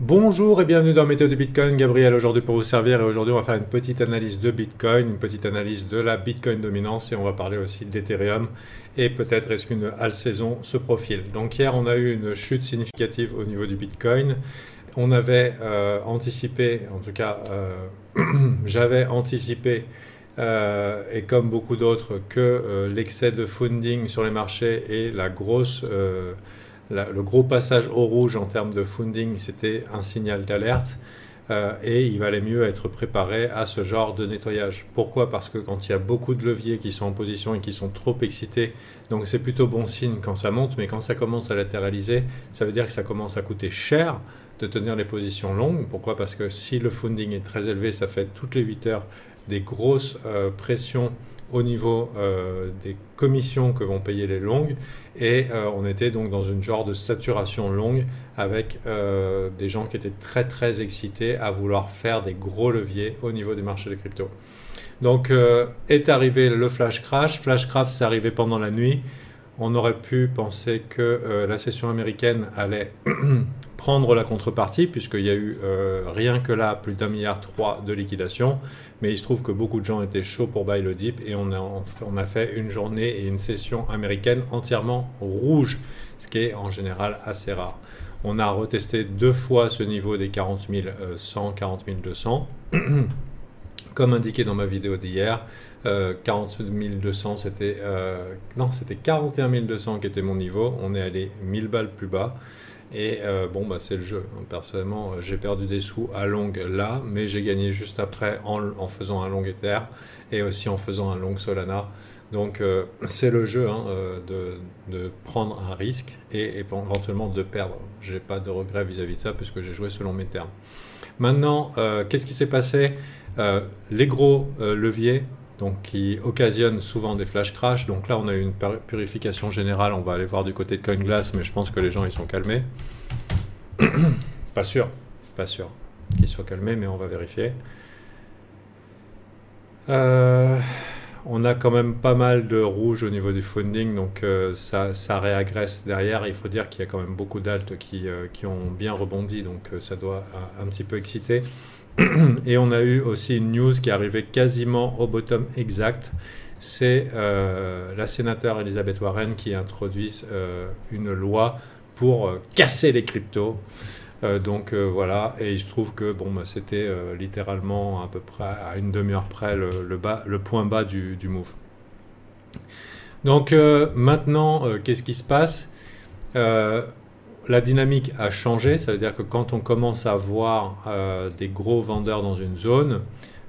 Bonjour et bienvenue dans Météo du Bitcoin, Gabriel aujourd'hui pour vous servir et aujourd'hui on va faire une petite analyse de Bitcoin, une petite analyse de la Bitcoin dominance et on va parler aussi d'Ethereum et peut-être est-ce qu'une halle saison se profile. Donc hier on a eu une chute significative au niveau du Bitcoin, on avait anticipé, en tout cas j'avais anticipé et comme beaucoup d'autres que l'excès de funding sur les marchés et la grosse le gros passage au rouge en termes de funding, c'était un signal d'alerte et il valait mieux être préparé à ce genre de nettoyage. Pourquoi? Parce que quand il y a beaucoup de leviers qui sont en position et qui sont trop excités, donc c'est plutôt bon signe quand ça monte, mais quand ça commence à latéraliser, ça veut dire que ça commence à coûter cher de tenir les positions longues. Pourquoi? Parce que si le funding est très élevé, ça fait toutes les 8 heures des grosses pressions au niveau des commissions que vont payer les longues et on était donc dans une genre de saturation longue avec des gens qui étaient très très excités à vouloir faire des gros leviers au niveau des marchés de crypto. Donc est arrivé le flash crash. Flash crash, c'est arrivé pendant la nuit. On aurait pu penser que la session américaine allait prendre la contrepartie, puisqu'il y a eu rien que là plus d'1,3 milliard de liquidation. Mais il se trouve que beaucoup de gens étaient chauds pour buy le dip et on a fait une journée et une session américaine entièrement rouge, ce qui est en général assez rare. On a retesté 2 fois ce niveau des 40 100, 40 200. Comme indiqué dans ma vidéo d'hier, 40 200 c'était c'était 41 200 qui était mon niveau. On est allé 1000 balles plus bas. Et c'est le jeu. Personnellement, j'ai perdu des sous à long là, mais j'ai gagné juste après en faisant un long Ether et aussi en faisant un long Solana. Donc c'est le jeu de prendre un risque et éventuellement de perdre. J'ai pas de regret vis-à-vis de ça puisque j'ai joué selon mes termes. Maintenant, qu'est-ce qui s'est passé? Les gros leviers donc qui occasionnent souvent des flash crash. Donc là, on a eu une purification générale. On va aller voir du côté de CoinGlass, mais je pense que les gens ils sont calmés. Pas sûr qu'ils soient calmés, mais on va vérifier. On a quand même pas mal de rouge au niveau du funding, donc ça réagresse derrière. Il faut dire qu'il y a quand même beaucoup d'alts qui ont bien rebondi, donc ça doit un petit peu exciter. Et on a eu aussi une news qui est arrivée quasiment au bottom exact. C'est la sénateur Elizabeth Warren qui introduit une loi pour casser les cryptos. Voilà, et il se trouve que c'était littéralement à peu près à une demi-heure près le point bas du move. Donc maintenant, qu'est-ce qui se passe? La dynamique a changé, ça veut dire que quand on commence à voir des gros vendeurs dans une zone,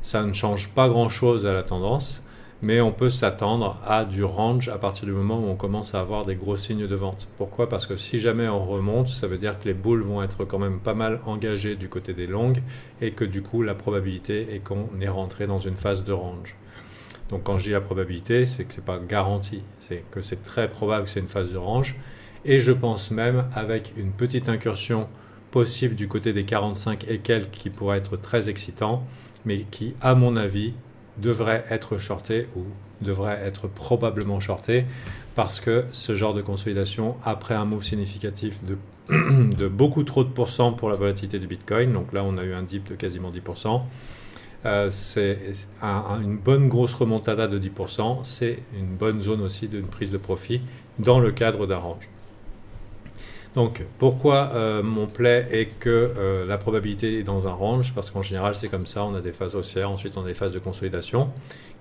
ça ne change pas grand-chose à la tendance, mais on peut s'attendre à du range à partir du moment où on commence à avoir des gros signes de vente. Pourquoi? Parce que si jamais on remonte, ça veut dire que les bulls vont être quand même pas mal engagés du côté des longues et que du coup la probabilité est qu'on est rentré dans une phase de range. Donc quand je dis la probabilité, c'est que c'est pas garanti, c'est que c'est très probable que c'est une phase de range. Et je pense même avec une petite incursion possible du côté des 45 et quelques qui pourrait être très excitant, mais qui, à mon avis, devrait être shorté ou devrait être probablement shorté parce que ce genre de consolidation, après un move significatif de beaucoup trop de pourcents pour la volatilité du Bitcoin, donc là on a eu un dip de quasiment 10%, c'est une bonne grosse remontada de 10%, c'est une bonne zone aussi d'une prise de profit dans le cadre d'un range. Donc pourquoi mon play est que la probabilité est dans un range? Parce qu'en général c'est comme ça, on a des phases haussières, ensuite on a des phases de consolidation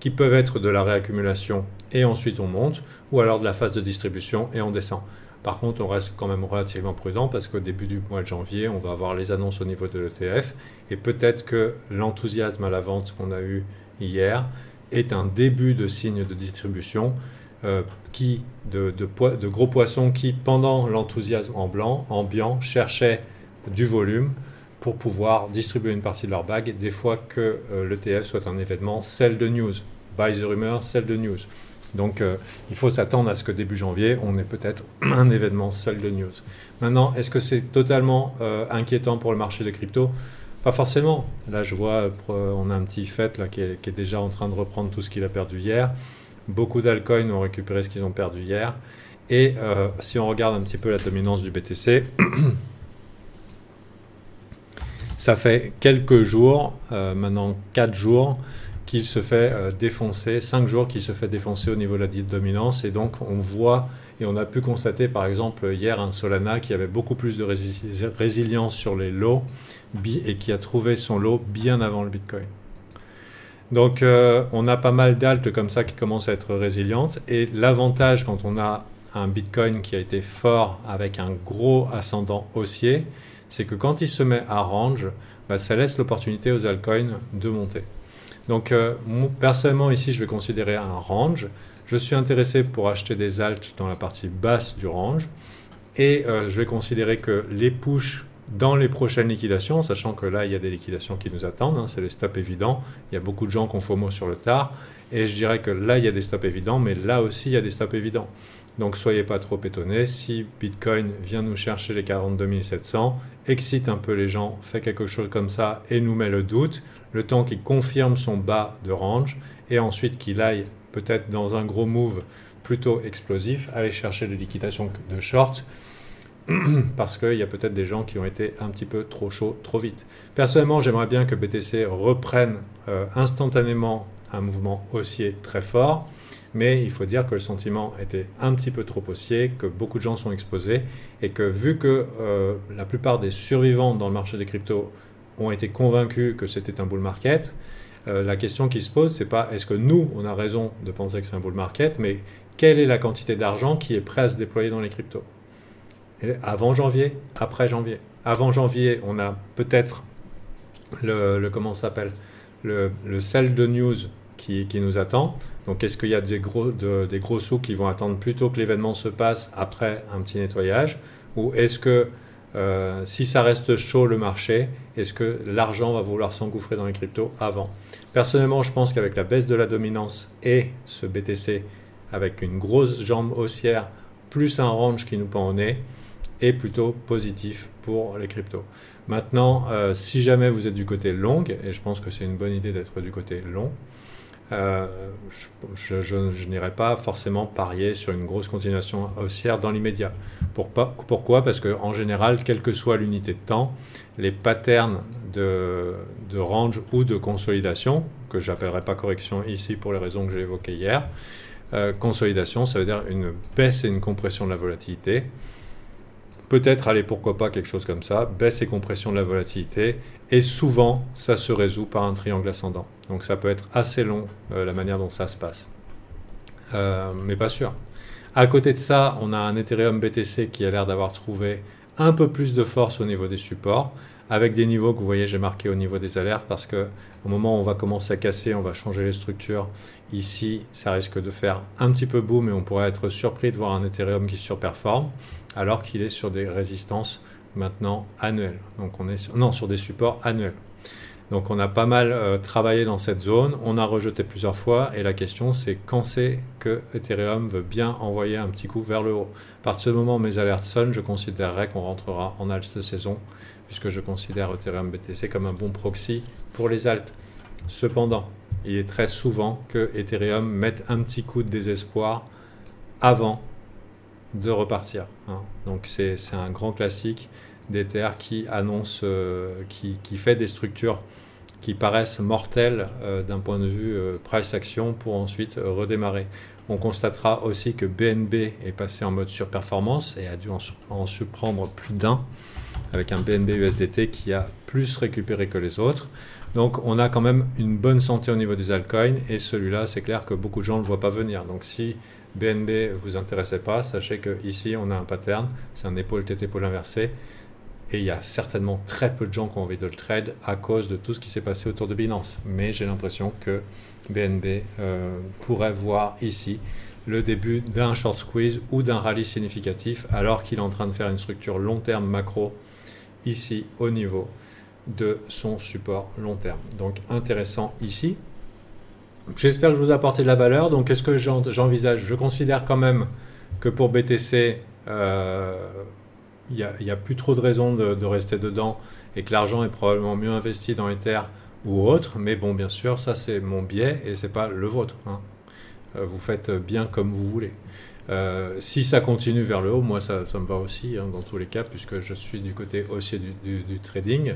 qui peuvent être de la réaccumulation et ensuite on monte, ou alors de la phase de distribution et on descend. Par contre on reste quand même relativement prudent parce qu'au début du mois de janvier on va avoir les annonces au niveau de l'ETF et peut-être que l'enthousiasme à la vente qu'on a eu hier est un début de signe de distribution de gros poissons qui, pendant l'enthousiasme ambiant, cherchaient du volume pour pouvoir distribuer une partie de leur bague des fois que l'ETF soit un événement sell the news. Buy the rumor, sell the news. Donc il faut s'attendre à ce que début janvier, on ait peut-être un événement sell the news. Maintenant, est-ce que c'est totalement inquiétant pour le marché des cryptos? Pas forcément. Là, je vois, on a un petit FED là, qui est déjà en train de reprendre tout ce qu'il a perdu hier. Beaucoup d'altcoins ont récupéré ce qu'ils ont perdu hier. Et si on regarde un petit peu la dominance du BTC, Ça fait quelques jours, maintenant 4 jours, qu'il se fait défoncer, 5 jours qu'il se fait défoncer au niveau de la dominance. Et donc on voit, et on a pu constater par exemple hier un Solana qui avait beaucoup plus de résilience sur les lows et qui a trouvé son lot bien avant le Bitcoin. Donc on a pas mal d'altes comme ça qui commencent à être résilientes. Et l'avantage quand on a un Bitcoin qui a été fort avec un gros ascendant haussier, c'est que quand il se met à range, ça laisse l'opportunité aux altcoins de monter. Donc personnellement ici je vais considérer un range. Je suis intéressé pour acheter des alts dans la partie basse du range et je vais considérer que les pushs dans les prochaines liquidations, sachant que là il y a des liquidations qui nous attendent, hein, c'est les stops évidents, il y a beaucoup de gens qui ont FOMO sur le tard et je dirais que là il y a des stops évidents mais là aussi il y a des stops évidents. Donc soyez pas trop étonnés, si Bitcoin vient nous chercher les 42 700, excite un peu les gens, fait quelque chose comme ça et nous met le doute, le temps qu'il confirme son bas de range et ensuite qu'il aille peut-être dans un gros move plutôt explosif, aller chercher des liquidations de short parce qu'il y a peut-être des gens qui ont été un petit peu trop chauds trop vite. Personnellement, j'aimerais bien que BTC reprenne instantanément un mouvement haussier très fort. Mais il faut dire que le sentiment était un petit peu trop haussier, que beaucoup de gens sont exposés et que vu que la plupart des survivants dans le marché des cryptos ont été convaincus que c'était un bull market, la question qui se pose, c'est pas est-ce que nous, on a raison de penser que c'est un bull market, mais quelle est la quantité d'argent qui est prêt à se déployer dans les cryptos? Et avant janvier, après janvier. Avant janvier, on a peut-être comment ça s'appelle, le sell de news qui nous attend. Donc, est-ce qu'il y a des gros sous qui vont attendre plutôt que l'événement se passe après un petit nettoyage? Ou est-ce que si ça reste chaud le marché, est-ce que l'argent va vouloir s'engouffrer dans les cryptos avant? Personnellement, je pense qu'avec la baisse de la dominance et ce BTC avec une grosse jambe haussière plus un range qui nous pend au nez est plutôt positif pour les cryptos. Maintenant, si jamais vous êtes du côté long, et je pense que c'est une bonne idée d'être du côté long, je n'irai pas forcément parier sur une grosse continuation haussière dans l'immédiat. Pourquoi? Parce qu'en général, quelle que soit l'unité de temps, les patterns de range ou de consolidation, que je n'appellerai pas correction ici pour les raisons que j'ai évoquées hier, consolidation, ça veut dire une baisse et une compression de la volatilité. Peut-être aller, pourquoi pas, quelque chose comme ça, baisse et compression de la volatilité, et souvent, ça se résout par un triangle ascendant. Donc ça peut être assez long, la manière dont ça se passe. Mais pas sûr. À côté de ça, on a un Ethereum BTC qui a l'air d'avoir trouvé un peu plus de force au niveau des supports, avec des niveaux que vous voyez, j'ai marqué au niveau des alertes, parce que au moment où on va commencer à casser, on va changer les structures. Ici, ça risque de faire un petit peu boom, et on pourrait être surpris de voir un Ethereum qui surperforme, alors qu'il est sur des résistances maintenant annuelles. Donc on est sur des supports annuels. Donc on a pas mal travaillé dans cette zone, on a rejeté plusieurs fois, et la question c'est quand c'est que Ethereum veut bien envoyer un petit coup vers le haut. À partir du moment où mes alertes sonnent, je considérerais qu'on rentrera en alt saison, puisque je considère Ethereum BTC comme un bon proxy pour les alts. Cependant, il est très souvent que Ethereum mette un petit coup de désespoir avant de repartir. Donc c'est un grand classique d'Ether qui annonce, qui fait des structures qui paraissent mortelles d'un point de vue price action pour ensuite redémarrer. On constatera aussi que BNB est passé en mode surperformance et a dû en surprendre plus d'un, avec un BNB USDT qui a plus récupéré que les autres. Donc on a quand même une bonne santé au niveau des altcoins, et celui-là, c'est clair que beaucoup de gens ne le voient pas venir. Donc si BNB vous intéressait pas, sachez que ici on a un pattern, c'est un épaule tête épaule inversé, et il y a certainement très peu de gens qui ont envie de le trade à cause de tout ce qui s'est passé autour de Binance. Mais j'ai l'impression que BNB pourrait voir ici le début d'un short squeeze ou d'un rallye significatif, alors qu'il est en train de faire une structure long terme macro ici au niveau de son support long terme. Donc intéressant ici. J'espère que je vous ai apporté de la valeur. Donc qu'est-ce que j'envisage? Je considère quand même que pour BTC, il n'y a plus trop de raisons de rester dedans, et que l'argent est probablement mieux investi dans Ether ou autre. Mais bon, bien sûr, ça c'est mon biais et c'est pas le vôtre. Vous faites bien comme vous voulez. Si ça continue vers le haut, moi ça me va aussi, hein, dans tous les cas, puisque je suis du côté haussier du trading.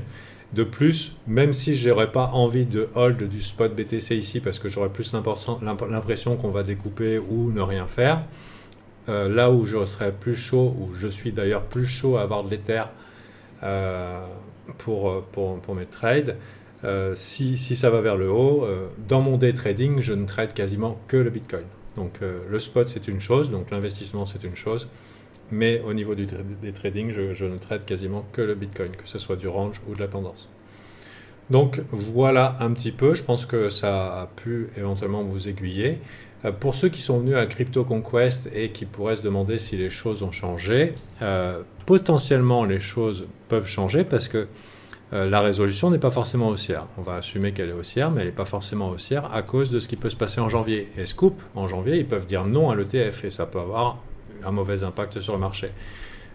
De plus, même si je n'aurais pas envie de hold du spot BTC ici, parce que j'aurais plus l'impression qu'on va découper ou ne rien faire, là où je serais plus chaud, où je suis d'ailleurs plus chaud à avoir de l'Ether pour mes trades, si ça va vers le haut, dans mon day trading, je ne trade quasiment que le Bitcoin. Donc le spot c'est une chose, donc l'investissement c'est une chose, mais au niveau des trading, je ne trade quasiment que le Bitcoin, que ce soit du range ou de la tendance. Donc voilà un petit peu, je pense que ça a pu éventuellement vous aiguiller. Pour ceux qui sont venus à Crypto Conquest et qui pourraient se demander si les choses ont changé, potentiellement les choses peuvent changer parce que la résolution n'est pas forcément haussière. On va assumer qu'elle est haussière, mais elle n'est pas forcément haussière à cause de ce qui peut se passer en janvier. Et Scoop, en janvier, ils peuvent dire non à l'ETF et ça peut avoir un mauvais impact sur le marché.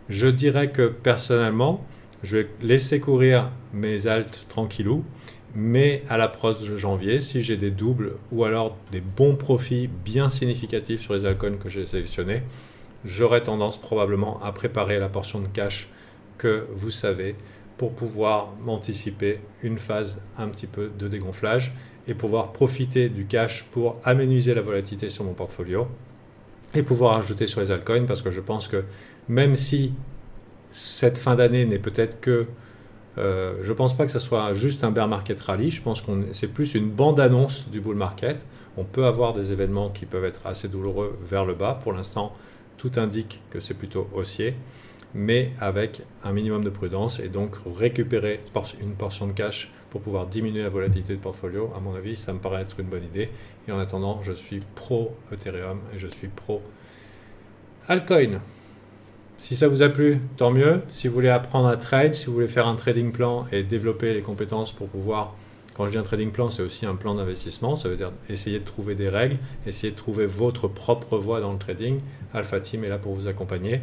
Je dirais que personnellement, je vais laisser courir mes alts tranquillou, mais à l'approche de janvier, si j'ai des doubles ou alors des bons profits bien significatifs sur les altcoins que j'ai sélectionnés, j'aurai tendance probablement à préparer la portion de cash que vous savez pour pouvoir m'anticiper une phase un petit peu de dégonflage et pouvoir profiter du cash pour amenuiser la volatilité sur mon portfolio et pouvoir ajouter sur les altcoins parce que je pense que même si cette fin d'année n'est peut-être que je ne pense pas que ce soit juste un bear market rally, je pense que c'est plus une bande-annonce du bull market. On peut avoir des événements qui peuvent être assez douloureux vers le bas. Pour l'instant, tout indique que c'est plutôt haussier, mais avec un minimum de prudence et donc récupérer une portion de cash pour pouvoir diminuer la volatilité du portfolio. À mon avis, ça me paraît être une bonne idée. Et en attendant, je suis pro Ethereum et je suis pro altcoin. Si ça vous a plu, tant mieux. Si vous voulez apprendre à trade, si vous voulez faire un trading plan et développer les compétences pour pouvoir, quand je dis un trading plan, c'est aussi un plan d'investissement. Ça veut dire essayer de trouver des règles, essayer de trouver votre propre voie dans le trading. Alpha Team est là pour vous accompagner.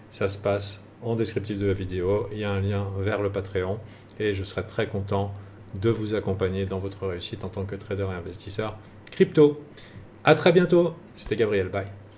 Ça se passe en descriptif de la vidéo. Il y a un lien vers le Patreon et je serai très content de vous accompagner dans votre réussite en tant que trader et investisseur crypto. À très bientôt. C'était Gabriel. Bye.